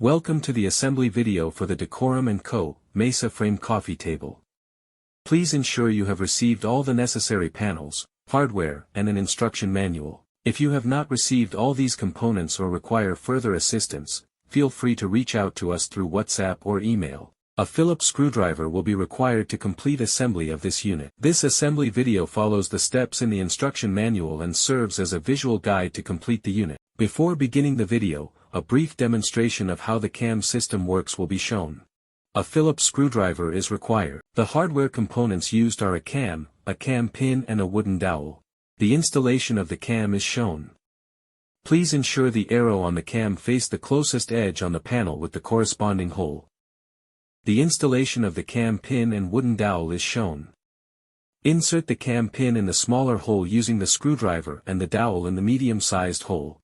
Welcome to the assembly video for the Decorum Co. Mesa Frame Coffee Table. Please ensure you have received all the necessary panels, hardware, and an instruction manual. If you have not received all these components or require further assistance, feel free to reach out to us through WhatsApp or email. A Phillips screwdriver will be required to complete assembly of this unit. This assembly video follows the steps in the instruction manual and serves as a visual guide to complete the unit. Before beginning the video, a brief demonstration of how the cam system works will be shown. A Phillips screwdriver is required. The hardware components used are a cam pin and a wooden dowel. The installation of the cam is shown. Please ensure the arrow on the cam face the closest edge on the panel with the corresponding hole. The installation of the cam pin and wooden dowel is shown. Insert the cam pin in the smaller hole using the screwdriver and the dowel in the medium-sized hole.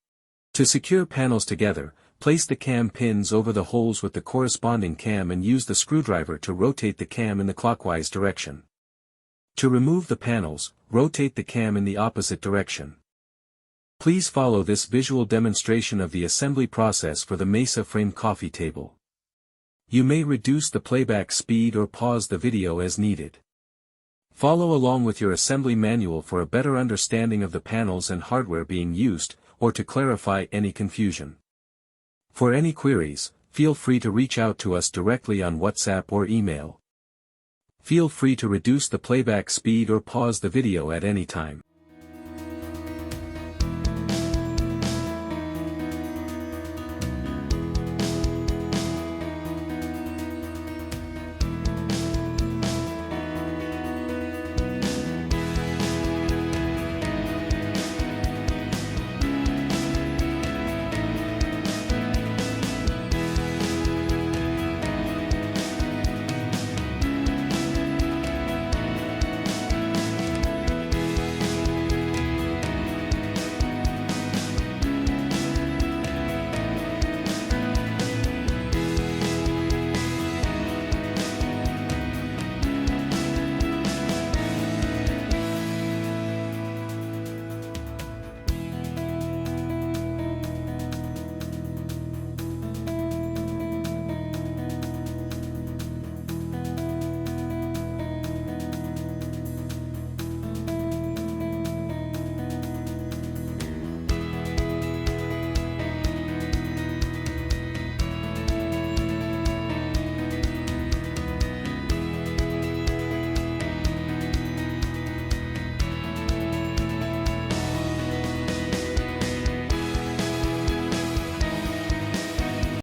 To secure panels together, place the cam pins over the holes with the corresponding cam and use the screwdriver to rotate the cam in the clockwise direction. To remove the panels, rotate the cam in the opposite direction. Please follow this visual demonstration of the assembly process for the Mesa Frame Coffee Table. You may reduce the playback speed or pause the video as needed. Follow along with your assembly manual for a better understanding of the panels and hardware being used, or to clarify any confusion. For any queries, feel free to reach out to us directly on WhatsApp or email. Feel free to reduce the playback speed or pause the video at any time.